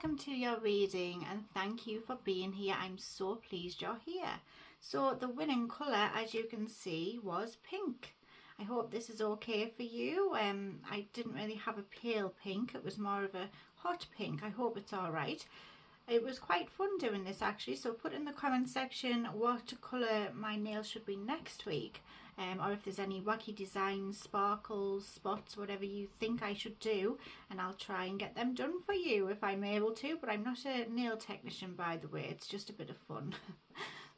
welcome to your reading, and thank you for being here. I'm so pleased you're here. So the winning colour, as you can see, was pink. I hope this is okay for you. I didn't really have a pale pink, it was more of a hot pink. I hope it's all right. It was quite fun doing this actually, so put in the comment section what colour my nails should be next week, or if there's any wacky designs, sparkles, spots, whatever you think I should do, and I'll try and get them done for you if I'm able to. But I'm not a nail technician, by the way, it's just a bit of fun.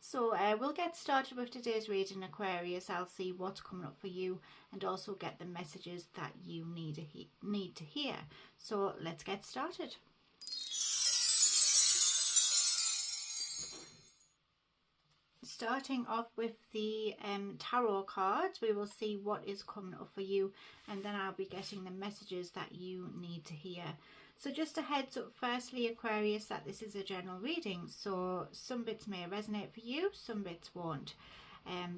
So we'll get started with today's reading, Aquarius. I'll see what's coming up for you and also get the messages that you need to hear. So let's get started. Starting off with the tarot cards, we will see what is coming up for you, and then I'll be getting the messages that you need to hear. So just a heads up firstly, Aquarius, that this is a general reading, so some bits may resonate for you, some bits won't.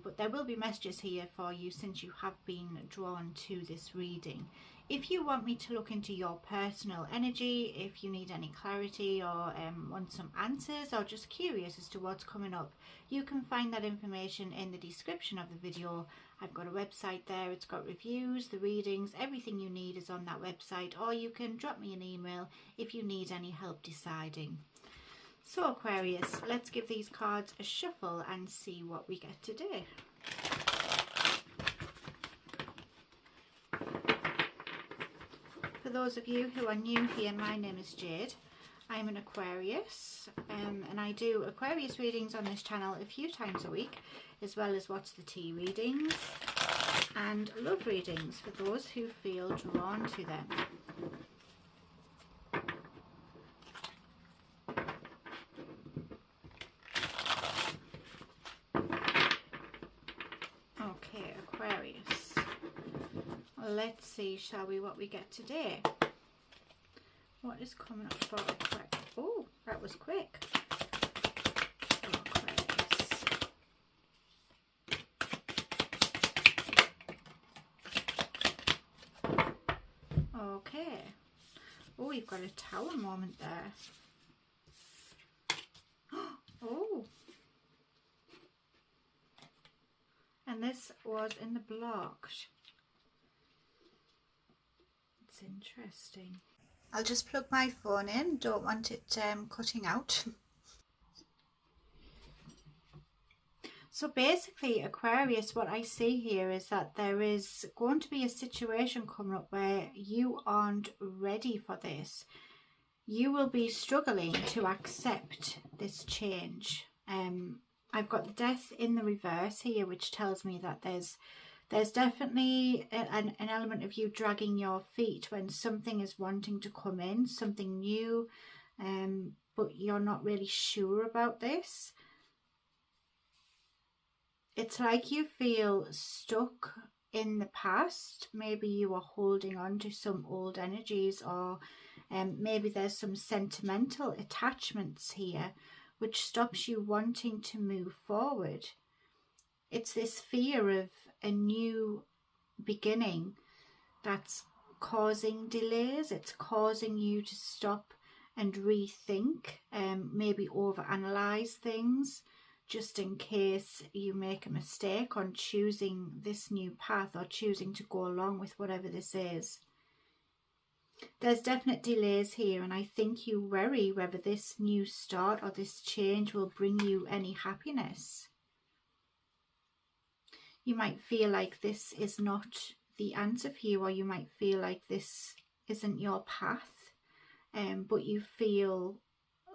But there will be messages here for you since you have been drawn to this reading. If you want me to look into your personal energy, if you need any clarity or want some answers or just curious as to what's coming up, you can find that information in the description of the video. I've got a website there, it's got reviews, the readings, everything you need is on that website, or you can drop me an email if you need any help deciding. So Aquarius, let's give these cards a shuffle and see what we get today. For those of you who are new here, my name is Jade. I'm an Aquarius, and I do Aquarius readings on this channel a few times a week, as well as What's the Tea readings and love readings for those who feel drawn to them. Okay, Aquarius. Let's see, shall we, what we get today. What is coming up for Aquarius? Oh, that was quick. Aquarius. Okay. Oh, we've got a tower moment there. Oh. And this was in the blocked. It's interesting. I'll just plug my phone in, don't want it cutting out. So basically, Aquarius, what I see here is that there is going to be a situation coming up where you aren't ready for this. You will be struggling to accept this change. I've got death in the reverse here, which tells me that there's definitely an element of you dragging your feet when something is wanting to come in, something new, but you're not really sure about this. It's like you feel stuck in the past. Maybe you are holding on to some old energies, or maybe there's some sentimental attachments here which stops you wanting to move forward. It's this fear of a new beginning that's causing delays. It's causing you to stop and rethink, maybe overanalyze things, just in case you make a mistake on choosing this new path or choosing to go along with whatever this is. There's definite delays here, and I think you worry whether this new start or this change will bring you any happiness. You might feel like this is not the answer for you, or you might feel like this isn't your path, but you feel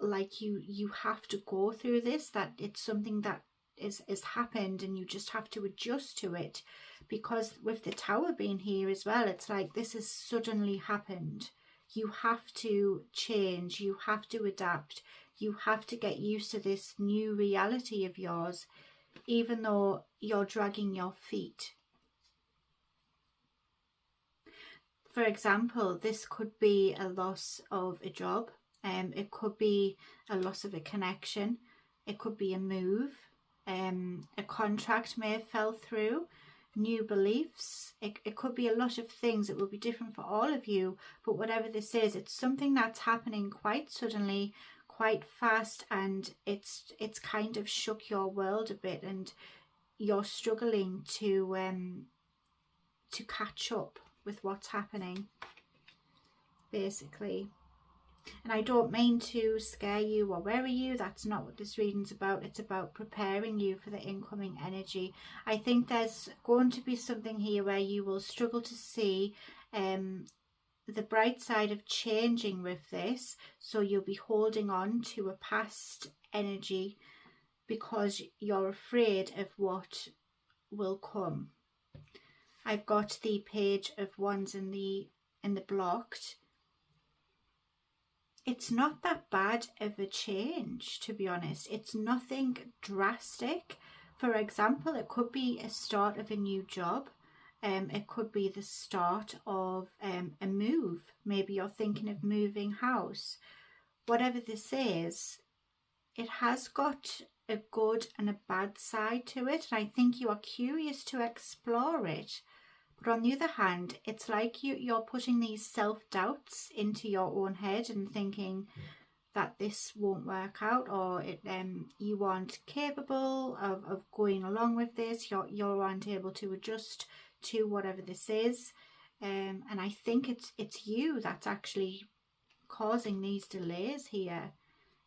like you have to go through this, that it's something that is happened and you just have to adjust to it. Because with the tower being here as well, it's like this has suddenly happened. You have to change, you have to adapt, you have to get used to this new reality of yours, even though you're dragging your feet. For example, this could be a loss of a job, it could be a loss of a connection, it could be a move, a contract may have fell through, new beliefs. It could be a lot of things. It will be different for all of you, but whatever this is, it's something that's happening quite suddenly, quite fast, and it's kind of shook your world a bit, and you're struggling to catch up with what's happening, basically. And I don't mean to scare you or worry you. That's not what this reading's about. It's about preparing you for the incoming energy. I think there's going to be something here where you will struggle to see the bright side of changing with this. So you'll be holding on to a past energy because you're afraid of what will come. I've got the Page of Wands in the blocked. It's not that bad of a change, to be honest. It's nothing drastic. For example, it could be a start of a new job. It could be the start of a move. Maybe you're thinking of moving house. Whatever this is, it has got a good and a bad side to it. And I think you are curious to explore it. But on the other hand, it's like you're putting these self-doubts into your own head and thinking that this won't work out, or you aren't capable of going along with this. You aren't able to adjust to whatever this is. And I think it's you that's actually causing these delays here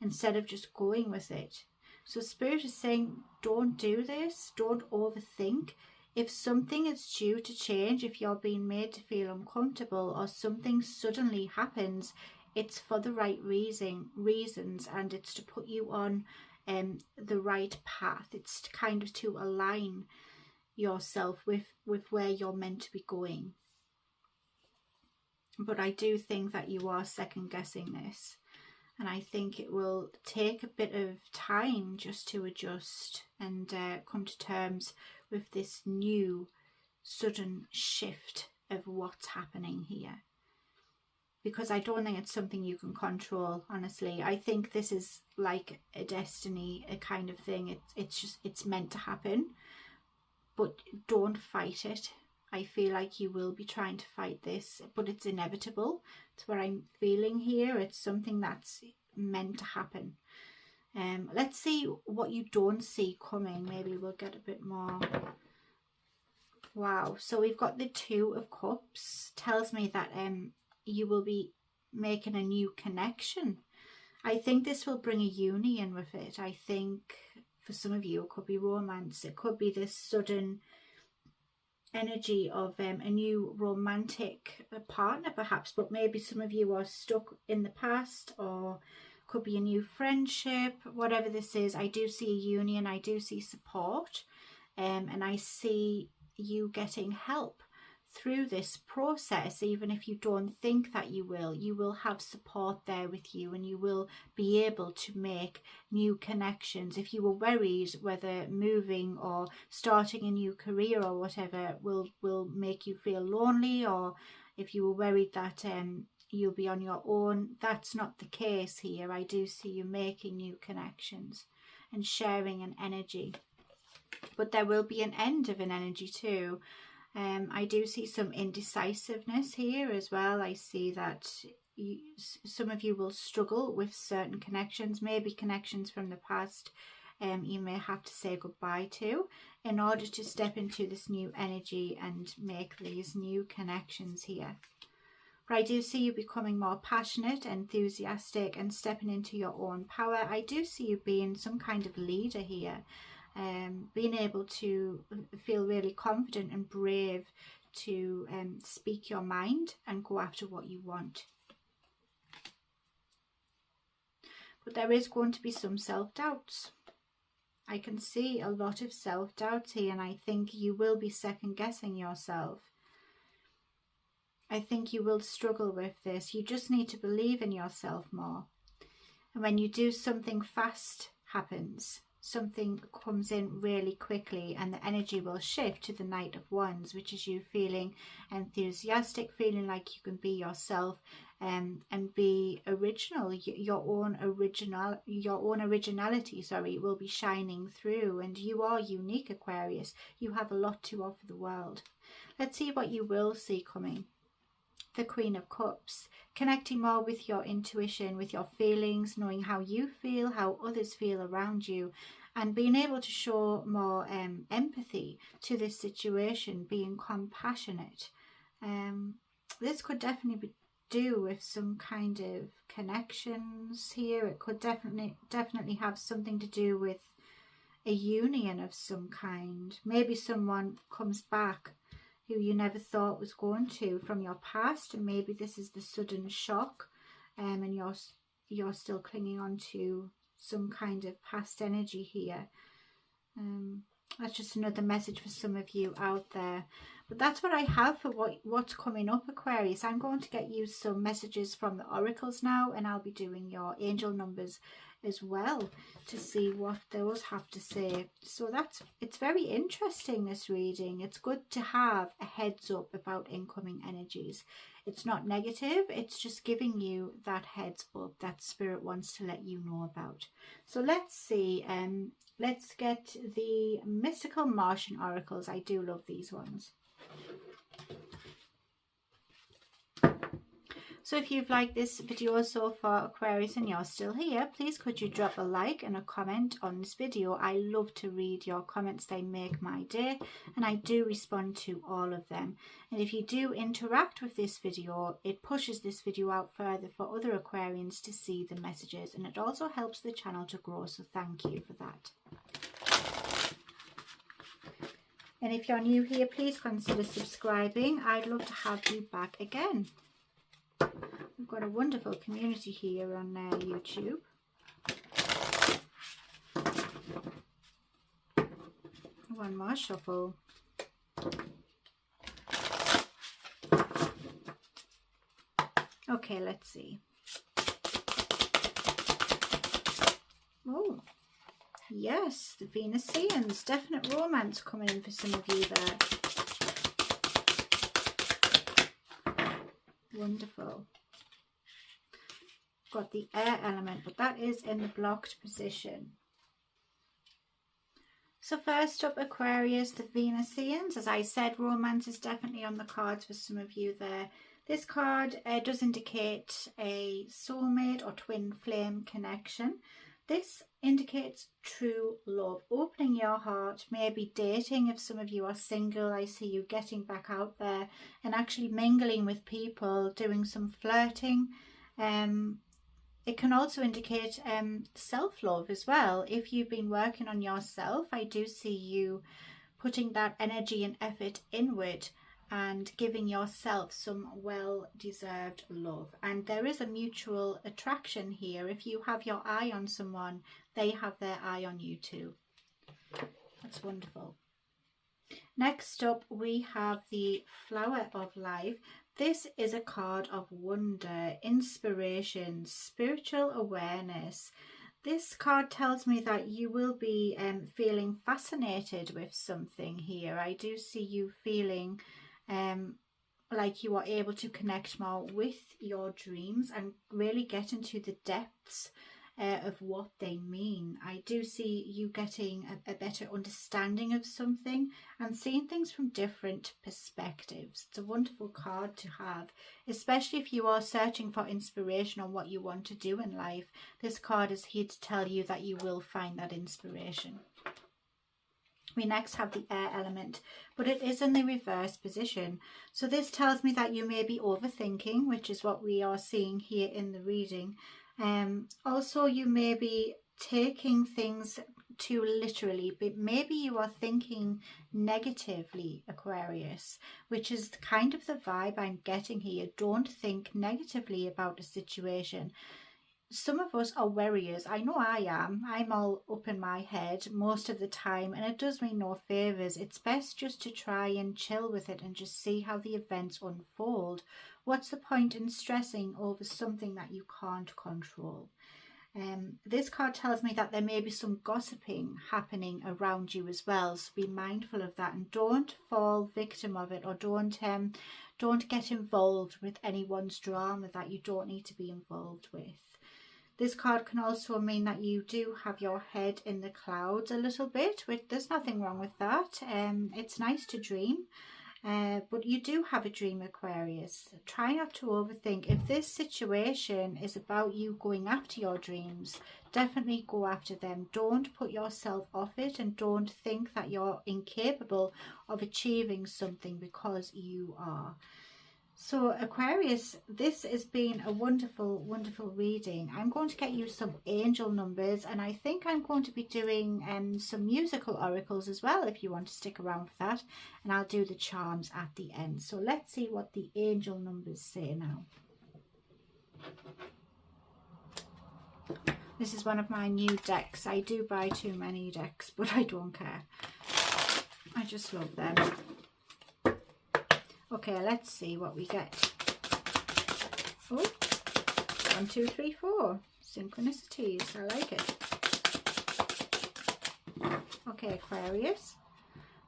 instead of just going with it. So Spirit is saying, don't do this. Don't overthink. If something is due to change, if you're being made to feel uncomfortable or something suddenly happens, it's for the right reasons, and it's to put you on the right path. It's kind of to align yourself with where you're meant to be going. But I do think that you are second guessing this, and I think it will take a bit of time just to adjust and come to terms with this new sudden shift of what's happening here, because I don't think it's something you can control, honestly. I think this is like a destiny, a kind of thing. It's meant to happen, but don't fight it. I feel like you will be trying to fight this, but it's inevitable. It's what I'm feeling here. It's something that's meant to happen. Let's see what you don't see coming. Maybe we'll get a bit more. Wow. So we've got the Two of Cups. Tells me that you will be making a new connection. I think this will bring a union with it. I think for some of you it could be romance. It could be this sudden energy of a new romantic partner perhaps, but maybe some of you are stuck in the past, or could be a new friendship. Whatever this is, I do see a union. I do see support, and I see you getting help through this process. Even if you don't think that you will have support there with you, and you will be able to make new connections. If you were worried whether moving or starting a new career or whatever will make you feel lonely, or if you were worried that you'll be on your own, that's not the case here. I do see you making new connections and sharing an energy, but there will be an end of an energy too. I do see some indecisiveness here as well. I see that some of you will struggle with certain connections, maybe connections from the past. You may have to say goodbye to in order to step into this new energy and make these new connections here. But I do see you becoming more passionate, enthusiastic, and stepping into your own power. I do see you being some kind of leader here. Being able to feel really confident and brave to speak your mind and go after what you want. But there is going to be some self-doubts. I can see a lot of self-doubts here, and I think you will be second-guessing yourself. I think you will struggle with this. You just need to believe in yourself more. And when you do, something fast happens. something comes in really quickly, and the energy will shift to the Knight of Wands, which is you feeling enthusiastic, feeling like you can be yourself, and be original. Your own originality, sorry, will be shining through, and you are unique, Aquarius. You have a lot to offer the world. Let's see what you will see coming. The Queen of Cups, connecting more with your intuition, with your feelings, knowing how you feel, how others feel around you, and being able to show more empathy to this situation, being compassionate. This could definitely do with some kind of connections here. It could definitely have something to do with a union of some kind. Maybe someone comes back who you never thought was going to from your past, and maybe this is the sudden shock, and you're still clinging on to some kind of past energy here. That's just another message for some of you out there. But that's what I have for what's coming up, Aquarius. I'm going to get you some messages from the oracles now, and I'll be doing your angel numbers as well to see what those have to say. So it's very interesting, this reading. It's good to have a heads up about incoming energies. It's not negative, it's just giving you that heads up that Spirit wants to let you know about. So let's see, let's get the mystical Martian oracles. I do love these ones. So if you've liked this video so far, Aquarius, and you're still here, please could you drop a like and a comment on this video. I love to read your comments. They make my day, and I do respond to all of them. And if you do interact with this video, it pushes this video out further for other Aquarians to see the messages, and it also helps the channel to grow, so thank you for that. And if you're new here, please consider subscribing. I'd love to have you back again. We've got a wonderful community here on YouTube. One more shuffle. Okay, let's see. Oh, yes, the Venusians. Definite romance coming in for some of you there. Wonderful. Got the air element, but that is in the blocked position. So first up, Aquarius, the Venusians. As I said, romance is definitely on the cards for some of you there. This card does indicate a soulmate or twin flame connection. This indicates true love, opening your heart, maybe dating if some of you are single. I see you getting back out there and actually mingling with people, doing some flirting. It can also indicate self-love as well. If you've been working on yourself, I do see you putting that energy and effort inward and giving yourself some well-deserved love. And there is a mutual attraction here. If you have your eye on someone, they have their eye on you too. That's wonderful. Next up, we have the Flower of Life. This is a card of wonder, inspiration, spiritual awareness. This card tells me that you will be feeling fascinated with something here. I do see you feeling like you are able to connect more with your dreams and really get into the depths of what they mean. I do see you getting a better understanding of something and seeing things from different perspectives. It's a wonderful card to have, especially if you are searching for inspiration on what you want to do in life. This card is here to tell you that you will find that inspiration. We next have the air element, but it is in the reverse position. So this tells me that you may be overthinking, which is what we are seeing here in the reading. Also, you may be taking things too literally, but maybe you are thinking negatively, Aquarius, which is kind of the vibe I'm getting here. Don't think negatively about a situation. Some of us are worriers. I know I am. I'm all up in my head most of the time, and it does me no favours. It's best just to try and chill with it and just see how the events unfold. What's the point in stressing over something that you can't control? This card tells me that there may be some gossiping happening around you as well, so be mindful of that and don't fall victim of it, or don't get involved with anyone's drama that you don't need to be involved with. This card can also mean that you do have your head in the clouds a little bit, which there's nothing wrong with that. It's nice to dream. But you do have a dream, Aquarius. Try not to overthink. If this situation is about you going after your dreams, definitely go after them. Don't put yourself off it, and don't think that you're incapable of achieving something, because you are. So Aquarius, this has been a wonderful, wonderful reading. I'm going to get you some angel numbers, and I think I'm going to be doing some musical oracles as well, if you want to stick around for that. And I'll do the charms at the end. So let's see what the angel numbers say now. This is one of my new decks. I do buy too many decks, but I don't care. I just love them. Okay, let's see what we get. Oh, 1, 2, 3, 4. Synchronicities. I like it. Okay, Aquarius.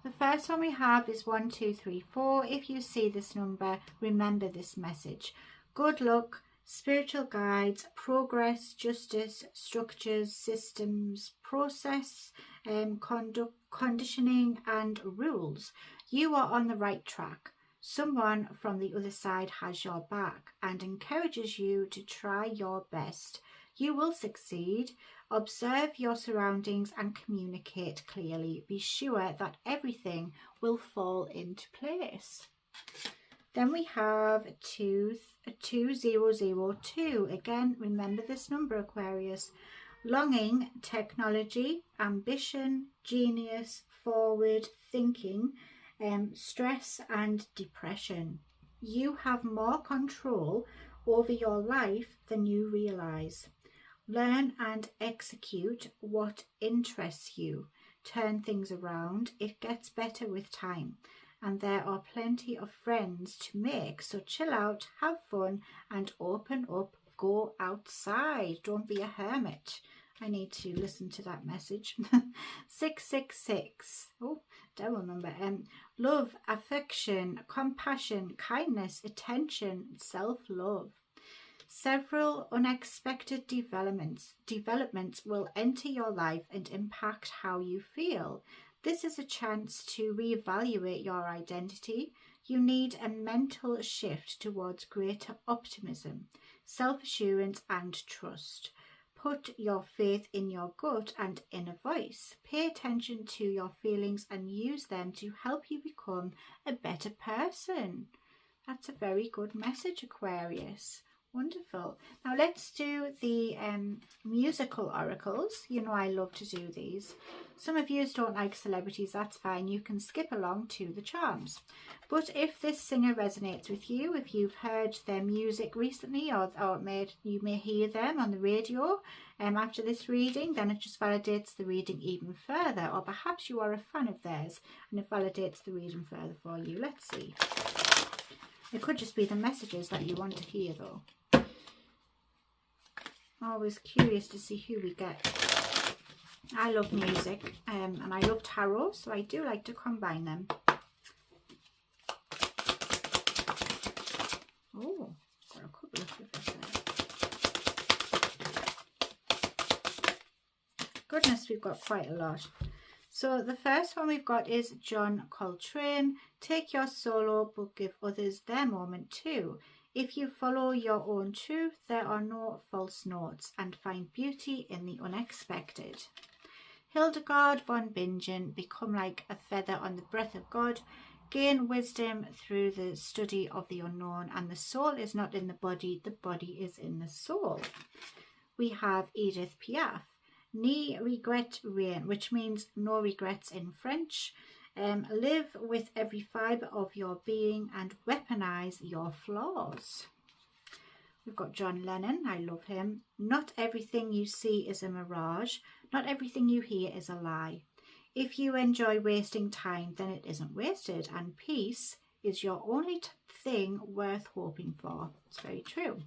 The first one we have is 1, 2, 3, 4. If you see this number, remember this message. Good luck, spiritual guides, progress, justice, structures, systems, process, conduct, conditioning, and rules. You are on the right track. Someone from the other side has your back and encourages you to try your best. You will succeed. Observe your surroundings and communicate clearly. Be sure that everything will fall into place. Then we have 2002. Again, remember this number, Aquarius. Longing, technology, ambition, genius, forward thinking, stress and depression. You have more control over your life than you realize. Learn and execute what interests you. Turn things around. It gets better with time. And there are plenty of friends to make. So chill out, have fun, and open up. Go outside. Don't be a hermit. I need to listen to that message. 666. Oh, devil number. Love, affection, compassion, kindness, attention, self-love. Several unexpected developments will enter your life and impact how you feel. This is a chance to reevaluate your identity. You need a mental shift towards greater optimism, self-assurance, and trust. Put your faith in your gut and inner voice. Pay attention to your feelings and use them to help you become a better person. That's a very good message, Aquarius. Wonderful. Now let's do the musical oracles. You know I love to do these. Some of you don't like celebrities, that's fine. You can skip along to the charms. But if this singer resonates with you, if you've heard their music recently, or you may hear them on the radio after this reading, then it just validates the reading even further. Or perhaps you are a fan of theirs and it validates the reading further for you. Let's see. It could just be the messages that you want to hear though. Always curious to see who we get. I love music and I love tarot, so I do like to combine them. Oh, got a couple of flippers there. Goodness, we've got quite a lot. So the first one we've got is John Coltrane. Take your solo, but give others their moment too. If you follow your own truth, there are no false notes, and find beauty in the unexpected. Hildegard von Bingen, become like a feather on the breath of God. Gain wisdom through the study of the unknown, and the soul is not in the body is in the soul. We have Edith Piaf. Ni regret rien, which means no regrets in French. Live with every fibre of your being and weaponize your flaws. We've got John Lennon. I love him. Not everything you see is a mirage. Not everything you hear is a lie. If you enjoy wasting time, then it isn't wasted. And peace is your only thing worth hoping for. It's very true.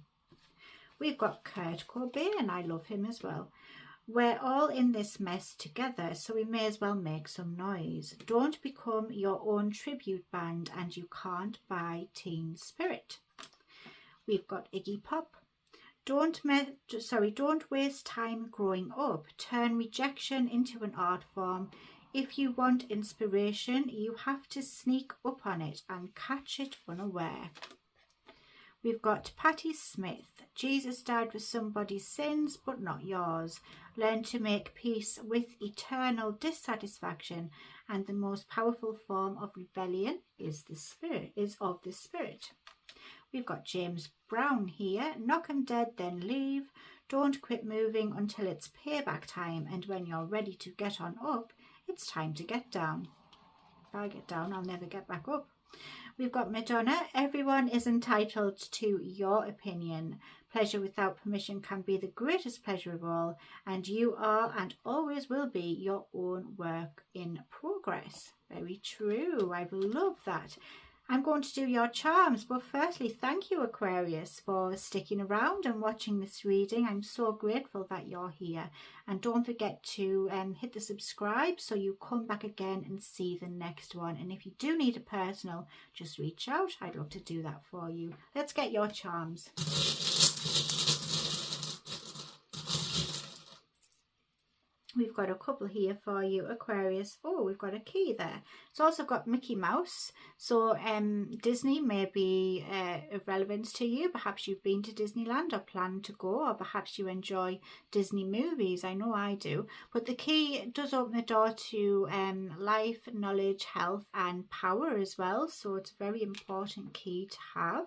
We've got Kurt Cobain, I love him as well. We're all in this mess together, so we may as well make some noise. Don't become your own tribute band, and you can't buy Teen Spirit. We've got Iggy Pop. Don't waste time growing up. Turn rejection into an art form. If you want inspiration, you have to sneak up on it and catch it unaware. We've got Patti Smith. Jesus died for somebody's sins, but not yours. Learn to make peace with eternal dissatisfaction, and the most powerful form of rebellion is of the spirit. We've got James Brown here. Knock 'em dead, then leave. Don't quit moving until it's payback time, and when you're ready to get on up, it's time to get down. If I get down, I'll never get back up. We've got Madonna. Everyone is entitled to your opinion. Pleasure without permission can be the greatest pleasure of all, and you are and always will be your own work in progress. Very true. I love that. I'm going to do your charms, but firstly, thank you, Aquarius, for sticking around and watching this reading. I'm so grateful that you're here. And don't forget to hit the subscribe so you come back again and see the next one. And if you do need a personal, just reach out. I'd love to do that for you. Let's get your charms. We've got a couple here for you, Aquarius. Oh, we've got a key there. It's also got Mickey Mouse. So Disney may be of relevance to you. Perhaps you've been to Disneyland or plan to go, or perhaps you enjoy Disney movies. I know I do. But the key does open the door to life, knowledge, health and power as well. So it's a very important key to have.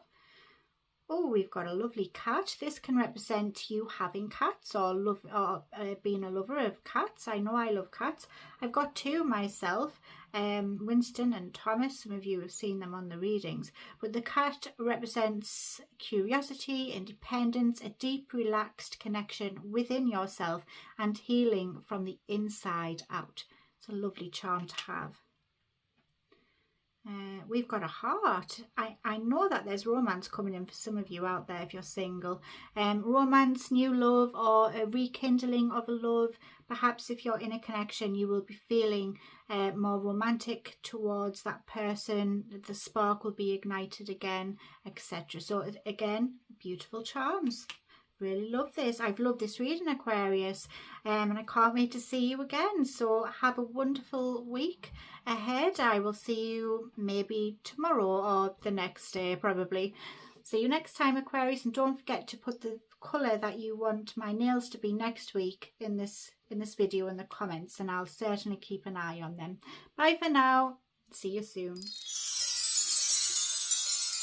Oh, we've got a lovely cat. This can represent you having cats or being a lover of cats. I know I love cats. I've got two myself, Winston and Thomas. Some of you have seen them on the readings. But the cat represents curiosity, independence, a deep, relaxed connection within yourself and healing from the inside out. It's a lovely charm to have. We've got a heart. I know that there's romance coming in for some of you out there if you're single. Romance, new love, or a rekindling of a love. Perhaps if you're in a connection, you will be feeling more romantic towards that person. The spark will be ignited again, etc. So again, beautiful charms. Really love this. I've loved this reading, Aquarius, and I can't wait to see you again. So have a wonderful week ahead. I will see you maybe tomorrow or the next day, probably. See you next time, Aquarius, and don't forget to put the colour that you want my nails to be next week in this video in the comments, and I'll certainly keep an eye on them. Bye for now. See you soon.